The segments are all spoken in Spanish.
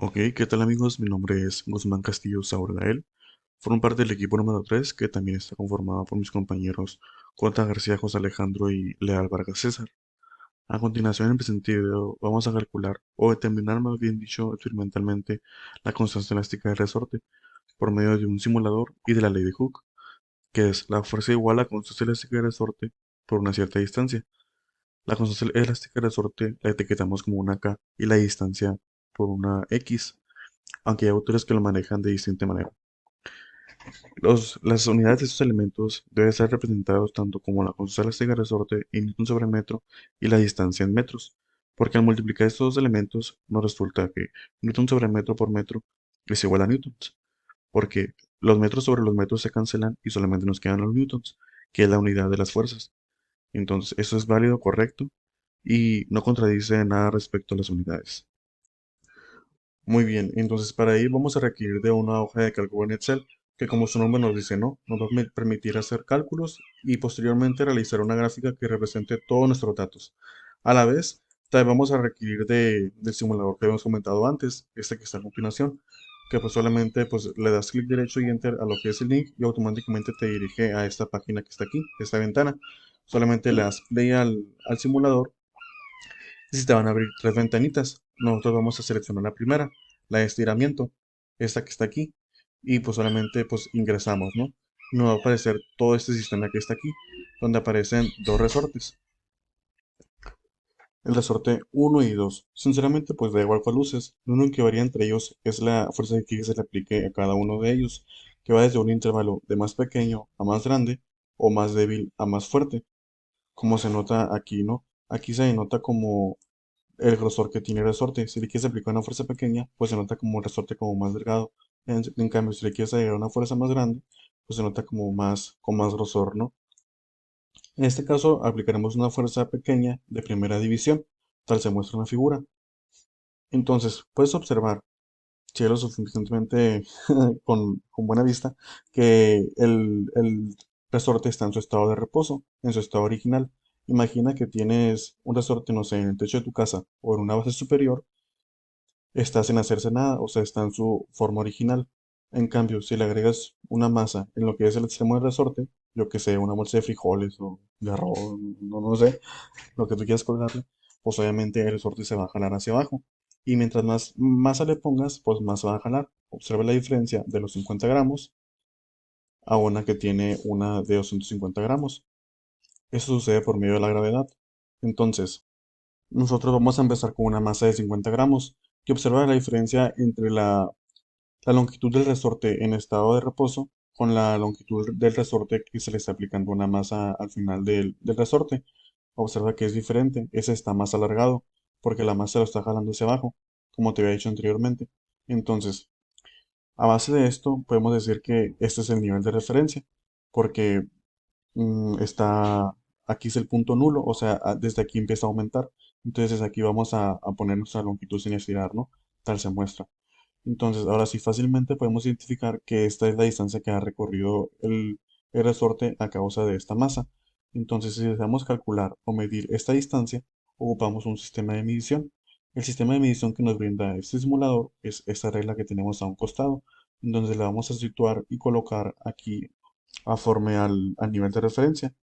Ok, ¿qué tal amigos? Mi nombre es Guzmán Castillo Saurdael. Formo parte del equipo número 3, que también está conformado por mis compañeros Conta García, José Alejandro y Leal Vargas César. A continuación, en el presente video, vamos a calcular, o determinar más bien dicho experimentalmente, la constancia elástica del resorte por medio de un simulador y de la ley de Hooke, que es la fuerza igual a la constancia elástica del resorte por una cierta distancia. La constancia elástica del resorte la etiquetamos como una K y la distancia por una X, aunque hay autores que lo manejan de distinta manera. Las unidades de estos elementos deben ser representados tanto como la constante elástica de resorte en newton sobre metro y la distancia en metros, porque al multiplicar estos dos elementos nos resulta que newton sobre metro por metro es igual a newtons, porque los metros sobre los metros se cancelan y solamente nos quedan los newtons, que es la unidad de las fuerzas. Entonces, eso es válido, correcto, y no contradice nada respecto a las unidades. Muy bien, entonces para ello vamos a requerir de una hoja de cálculo en Excel, que como su nombre nos dice, ¿no? Nos va a permitir hacer cálculos y posteriormente realizar una gráfica que represente todos nuestros datos. A la vez, también vamos a requerir del simulador que habíamos comentado antes, este que está a continuación, que pues solamente pues le das clic derecho y enter a lo que es el link y automáticamente te dirige a esta página que está aquí, esta ventana. Solamente le das play al simulador y se te van a abrir tres ventanitas. Nosotros vamos a seleccionar la primera, la de estiramiento, esta que está aquí, y pues solamente pues ingresamos, ¿no? Nos va a aparecer todo este sistema que está aquí, donde aparecen dos resortes, el resorte uno y 2. Sinceramente pues da igual cuál uses, lo único que varía entre ellos es la fuerza que se le aplique a cada uno de ellos, que va desde un intervalo de más pequeño a más grande, o más débil a más fuerte, como se nota aquí, ¿no? Aquí se denota como el grosor que tiene el resorte. Si le quieres aplicar una fuerza pequeña, pues se nota como el resorte como más delgado. En cambio, si le quieres agregar una fuerza más grande, pues se nota como con más grosor, ¿no? En este caso, aplicaremos una fuerza pequeña de primera división, tal se muestra en la figura. Entonces, puedes observar, si eres lo suficientemente con buena vista, que el resorte está en su estado de reposo, en su estado original. Imagina que tienes un resorte, no sé, en el techo de tu casa o en una base superior, está sin hacerse nada, o sea, está en su forma original. En cambio, si le agregas una masa en lo que es el extremo del resorte, yo que sé, una bolsa de frijoles o de arroz, no sé, lo que tú quieras colgarle, pues obviamente el resorte se va a jalar hacia abajo. Y mientras más masa le pongas, pues más se va a jalar. Observa la diferencia de los 50 gramos a una que tiene una de 250 gramos. Eso sucede por medio de la gravedad. Entonces, nosotros vamos a empezar con una masa de 50 gramos y observa la diferencia entre la longitud del resorte en estado de reposo con la longitud del resorte que se le está aplicando una masa al final del resorte. Observa que es diferente, ese está más alargado porque la masa lo está jalando hacia abajo, como te había dicho anteriormente. Entonces, a base de esto, podemos decir que este es el nivel de referencia, porque aquí es el punto nulo, o sea, desde aquí empieza a aumentar. Entonces, aquí vamos a poner nuestra longitud sin estirar, ¿no? Tal se muestra. Entonces, ahora sí fácilmente podemos identificar que esta es la distancia que ha recorrido el resorte a causa de esta masa. Entonces, si deseamos calcular o medir esta distancia, ocupamos un sistema de medición. El sistema de medición que nos brinda este simulador es esta regla que tenemos a un costado. Entonces, la vamos a situar y colocar aquí al nivel de referencia.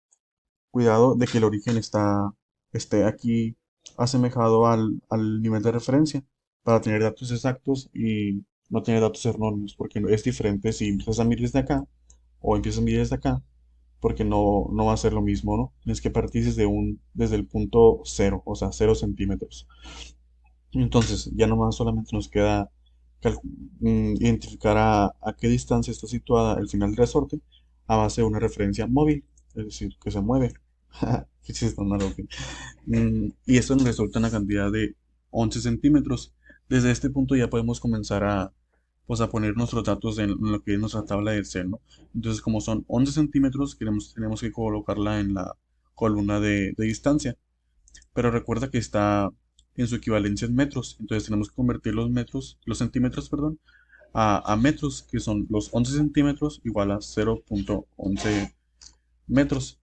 Cuidado de que el origen esté aquí asemejado al nivel de referencia para tener datos exactos y no tener datos erróneos, porque es diferente si empiezas a medir desde acá o empiezas a medir desde acá, porque no va a ser lo mismo, ¿no? Tienes que partir desde el punto cero, o sea, 0 centímetros. Entonces, ya nomás solamente nos queda identificar a qué distancia está situada el final del resorte a base de una referencia móvil, es decir, que se mueve. Qué chiste tan malo, ok. Y esto nos resulta una cantidad de 11 centímetros. Desde este punto ya podemos comenzar pues, a poner nuestros datos en lo que es nuestra tabla de Excel, ¿no? Entonces, como son 11 centímetros, tenemos que colocarla en la columna de distancia. Pero recuerda que está en su equivalencia en metros. Entonces tenemos que convertir los centímetros, perdón, a metros, que son los 11 centímetros igual a 0,11 metros.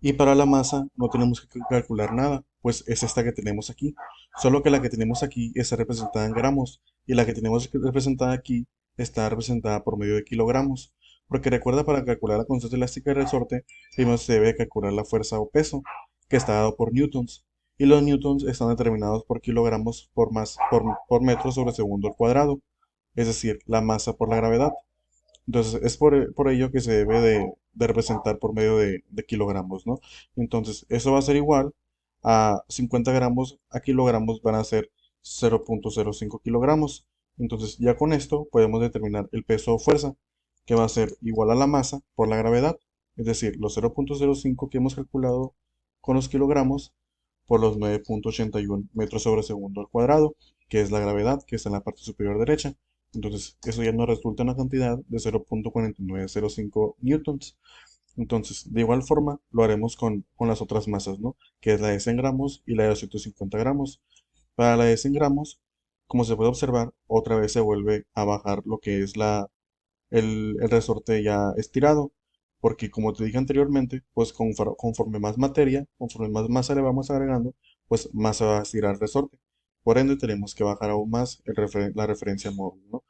Y para la masa no tenemos que calcular nada. pues es esta que tenemos aquí. Solo que la que tenemos aquí está representada en gramos y la que tenemos representada aquí está representada por medio de kilogramos. Porque recuerda, para calcular la constante elástica del resorte, primero se debe calcular la fuerza o peso, que está dado por newtons. Y los newtons están determinados por kilogramos por metro sobre segundo al cuadrado, es decir, la masa por la gravedad. Entonces, es por ello que se debe de representar por medio de kilogramos, ¿no? Entonces, eso va a ser igual a 50 gramos a kilogramos van a ser 0.05 kilogramos. Entonces, ya con esto podemos determinar el peso o fuerza, que va a ser igual a la masa por la gravedad. Es decir, los 0.05 que hemos calculado con los kilogramos por los 9.81 metros sobre segundo al cuadrado, que es la gravedad, que está en la parte superior derecha. Entonces, eso ya nos resulta una cantidad de 0.4905 newtons. Entonces, de igual forma, lo haremos con las otras masas, ¿no? Que es la de 100 gramos y la de 250 gramos. Para la de 100 gramos, como se puede observar, otra vez se vuelve a bajar lo que es el resorte ya estirado. Porque como te dije anteriormente, pues conforme más materia, conforme más masa le vamos agregando, pues más se va a estirar el resorte. Por ende, tenemos que bajar aún más la referencia móvil, ¿no?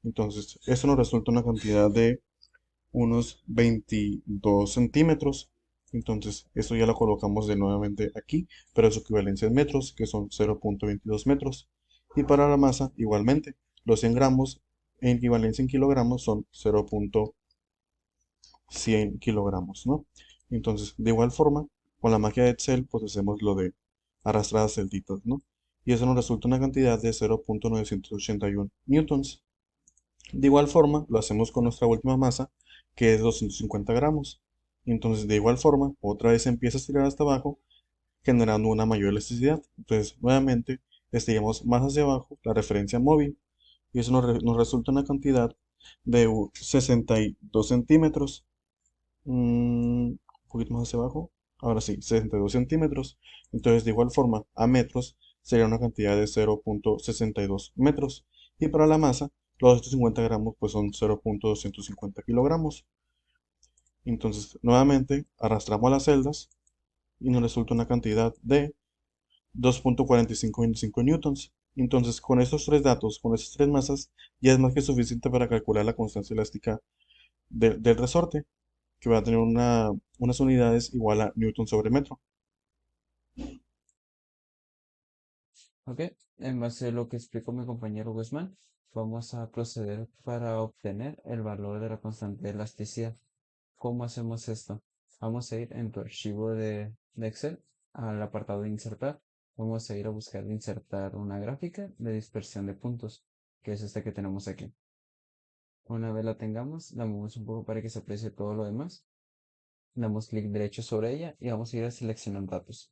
Entonces, eso nos resulta una cantidad de unos 22 centímetros. Entonces, eso ya lo colocamos de nuevamente aquí, pero su equivalencia en metros, que son 0.22 metros. Y para la masa, igualmente, los 100 gramos en equivalencia en kilogramos son 0.100 kilogramos, ¿no? Entonces, de igual forma, con la magia de Excel, pues hacemos lo de arrastradas celditas, ¿no? Y eso nos resulta una cantidad de 0.981 newtons. De igual forma, lo hacemos con nuestra última masa, que es 250 gramos. Entonces, de igual forma, otra vez empieza a estirar hasta abajo, generando una mayor elasticidad. Entonces, nuevamente, estiramos más hacia abajo la referencia móvil, y eso nos resulta una cantidad de 62 centímetros. Un poquito más hacia abajo. Ahora sí, 62 centímetros. Entonces, de igual forma, a metros sería una cantidad de 0.62 metros. Y para la masa, los 250 gramos pues son 0.250 kilogramos. Entonces, nuevamente, arrastramos las celdas y nos resulta una cantidad de 2.4525 newtons. Entonces, con estos tres datos, con estas tres masas, ya es más que suficiente para calcular la constancia elástica del resorte, que va a tener unas unidades igual a newton sobre metro. Ok, en base a lo que explicó mi compañero Guzmán, vamos a proceder para obtener el valor de la constante de elasticidad. ¿Cómo hacemos esto? Vamos a ir en tu archivo de Excel al apartado de insertar. Vamos a ir a buscar insertar una gráfica de dispersión de puntos, que es esta que tenemos aquí. Una vez la tengamos, la movemos un poco para que se aprecie todo lo demás. Damos clic derecho sobre ella y vamos a ir a seleccionar datos.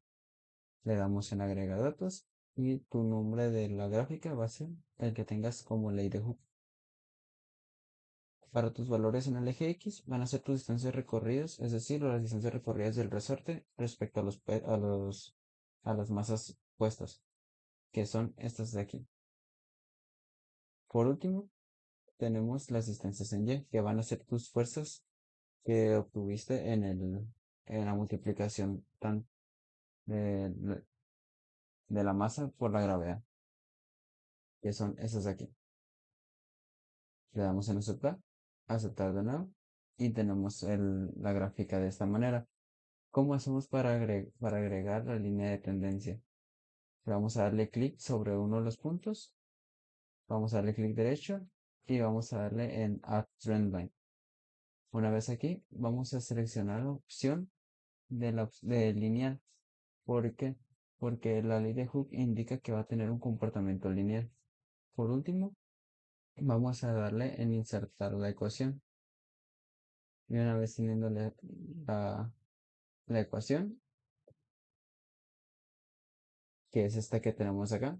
Le damos en agregar datos y tu nombre de la gráfica va a ser el que tengas como ley de Hooke. Para tus valores en el eje X van a ser tus distancias recorridas, es decir, las distancias recorridas del resorte respecto a las masas puestas, que son estas de aquí. Por último, tenemos las distancias en Y, que van a ser tus fuerzas que obtuviste en la multiplicación de, de la masa por la gravedad, que son esas de aquí. Le damos en aceptar de nuevo, y tenemos la gráfica de esta manera. ¿Cómo hacemos para agregar la línea de tendencia? Vamos a darle clic sobre uno de los puntos, vamos a darle clic derecho y vamos a darle en Add Trend Line. Una vez aquí, vamos a seleccionar la opción de lineal. ¿Por qué? Porque la ley de Hooke indica que va a tener un comportamiento lineal. Por último, vamos a darle en insertar la ecuación. Y una vez teniendo la, la ecuación, que es esta que tenemos acá,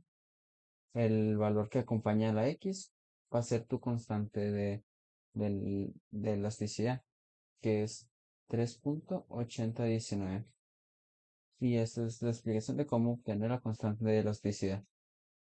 el valor que acompaña a la X va a ser tu constante de elasticidad, que es 3.8019. Y esta es la explicación de cómo obtener la constante de elasticidad.